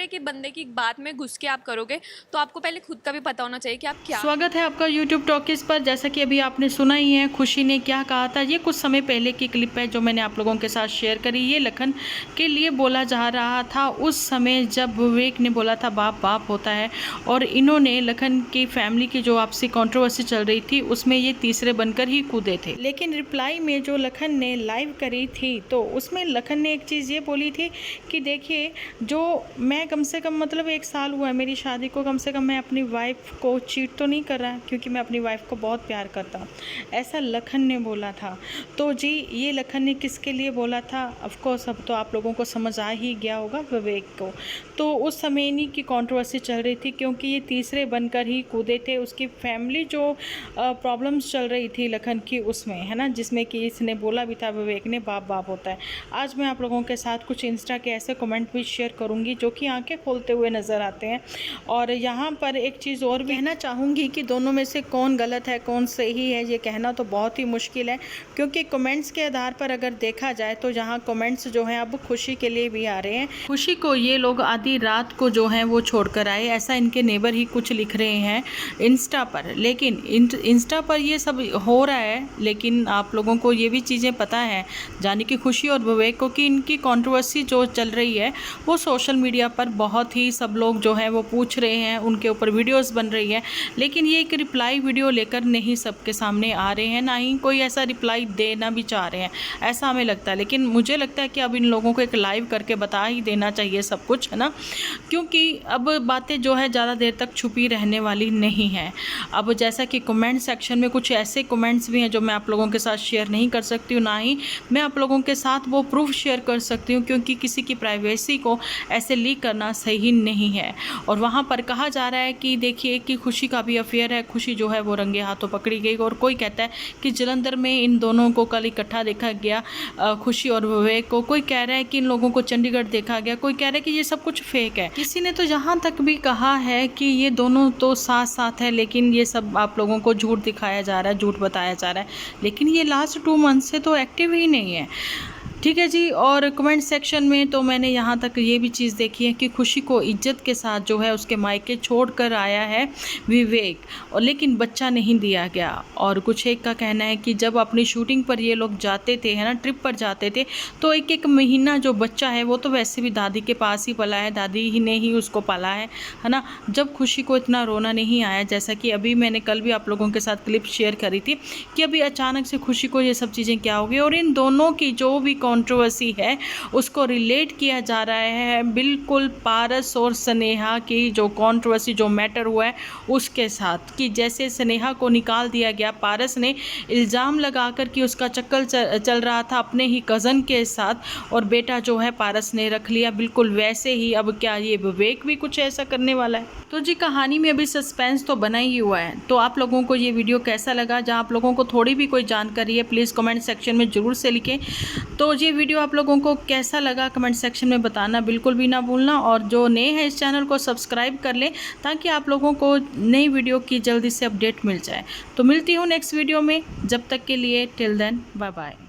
है कि बंदे की बात में घुस के आप करोगे तो आपको पहले खुद का भी पता होना चाहिए कि आप क्या। स्वागत है आपका YouTube टॉकीज पर। जैसा कि अभी आपने सुना ही है खुशी ने क्या कहा था। ये कुछ समय पहले की क्लिप है जो मैंने आप लोगों के साथ शेयर करी। ये लखन के लिए बोला जा रहा था उस समय जब विवेक ने बोला था बाप बाप होता है, और इन्होंने लखन की फैमिली की जो आपसी कंट्रोवर्सी चल रही थी उसमें ये तीसरे बनकर ही कूदे थे। लेकिन रिप्लाई में जो लखन ने लाइव करी थी तो उसमें लखन ने एक चीज़ ये बोली थी कि देखिए, जो मैं कम से कम मतलब 1 साल हुआ है मेरी शादी को, कम से कम मैं अपनी वाइफ को चीट तो नहीं कर रहा क्योंकि मैं अपनी वाइफ को बहुत प्यार करता हूँ, ऐसा लखन ने बोला था। तो जी ये लखन ने किसके लिए बोला था, ऑफ कोर्स अब तो आप लोगों को समझ आ ही गया होगा, विवेक को। तो उस समय इन्हीं की कंट्रोवर्सी चल रही थी क्योंकि ये तीसरे बनकर ही कूदे थे। उसकी फैमिली जो प्रॉब्लम्स चल रही थी लखन की उसमें, है ना, जिसमें कि इसने बोला भी था विवेक ने बाप बाप होता है। आज मैं आप लोगों के साथ कुछ इंस्टा के ऐसे कमेंट भी शेयर करूंगी जो कि आंखें खोलते हुए नज़र आते हैं। और यहाँ पर एक चीज़ और भी कहना चाहूँगी कि दोनों में से कौन गलत है कौन सही है ये कहना तो बहुत ही मुश्किल है, क्योंकि कमेंट्स के आधार पर अगर देखा जाए तो यहाँ कमेंट्स जो हैं अब खुशी के लिए भी आ रहे हैं। खुशी को ये लोग आधी रात को जो हैं वो छोड़कर आए, ऐसा इनके नेबर ही कुछ लिख रहे हैं इंस्टा पर। लेकिन इंस्टा पर ये सब हो रहा है, लेकिन आप लोगों को ये भी चीज़ें पता है, जाने कि खुशी और विवेक को, कि इनकी कंट्रोवर्सी जो चल रही है वो सोशल मीडिया पर बहुत ही सब लोग जो हैं वो पूछ रहे हैं, उनके ऊपर वीडियोस बन रही है। लेकिन ये एक रिप्लाई वीडियो लेकर नहीं सबके सामने आ रहे हैं, ना ही कोई ऐसा रिप्लाई देना भी चाह रहे हैं, ऐसा हमें लगता है। लेकिन मुझे लगता है कि अब इन लोगों को एक लाइव करके बता ही देना चाहिए सब कुछ, है ना, क्योंकि अब बातें जो है ज़्यादा देर तक छुपी रहने वाली नहीं है। अब जैसा कि कमेंट सेक्शन में कुछ ऐसे कमेंट्स भी हैं जो मैं आप लोगों के साथ शेयर नहीं कर सकती हूँ, ना ही मैं आप लोगों के साथ वो प्रूफ शेयर कर सकती हूँ, क्योंकि किसी की प्राइवेसी को ऐसे लीक करना सही नहीं है। और वहाँ पर कहा जा रहा है कि देखिए कि खुशी का भी अफेयर है, खुशी जो है वो रंगे हाथों पकड़ी गई। और कोई कहता है कि जलंधर में इन दोनों को कल इकट्ठा देखा गया, खुशी और विवेक को। कोई कह रहा है कि इन लोगों को चंडीगढ़ देखा गया, कोई कह रहा है कि ये सब कुछ फेक है। किसी ने तो यहाँ तक भी कहा है कि ये दोनों तो साथ साथ है, लेकिन ये सब आप लोगों को झूठ दिखाया जा रहा है, झूठ बताया जा रहा है। लेकिन ये लास्ट 2 मंथ से तो एक्टिव ही नहीं है, ठीक है जी। और कमेंट सेक्शन में तो मैंने यहाँ तक ये भी चीज़ देखी है कि खुशी को इज्जत के साथ जो है उसके मायके छोड़ कर आया है विवेक, और लेकिन बच्चा नहीं दिया गया। और कुछ एक का कहना है कि जब अपनी शूटिंग पर ये लोग जाते थे, है ना, ट्रिप पर जाते थे, तो 1-1 महीना जो बच्चा है वो तो वैसे भी दादी के पास ही पला है, दादी ही ने ही उसको पाला है ना। जब खुशी को इतना रोना नहीं आया, जैसा कि अभी मैंने कल भी आप लोगों के साथ क्लिप शेयर करी थी कि अभी अचानक से खुशी को ये सब चीज़ें क्या हो गई। और इन दोनों की जो भी कंट्रोवर्सी है उसको रिलेट किया जा रहा है बिल्कुल पारस और स्नेहा की जो कंट्रोवर्सी, जो मैटर हुआ है उसके साथ, कि जैसे स्नेहा को निकाल दिया गया, पारस ने इल्ज़ाम लगाकर कि उसका चक्कर चल रहा था अपने ही कज़न के साथ, और बेटा जो है पारस ने रख लिया, बिल्कुल वैसे ही अब क्या ये विवेक भी कुछ ऐसा करने वाला है। तो जी कहानी में अभी सस्पेंस तो बना ही हुआ है। तो आप लोगों को ये वीडियो कैसा लगा, जहाँ आप लोगों को थोड़ी भी कोई जानकारी है प्लीज़ कमेंट सेक्शन में ज़रूर से लिखें। तो ये वीडियो आप लोगों को कैसा लगा कमेंट सेक्शन में बताना बिल्कुल भी ना भूलना, और जो नए हैं इस चैनल को सब्सक्राइब कर लें ताकि आप लोगों को नई वीडियो की जल्दी से अपडेट मिल जाए। तो मिलती हूँ नेक्स्ट वीडियो में, जब तक के लिए टिल देन बाय बाय।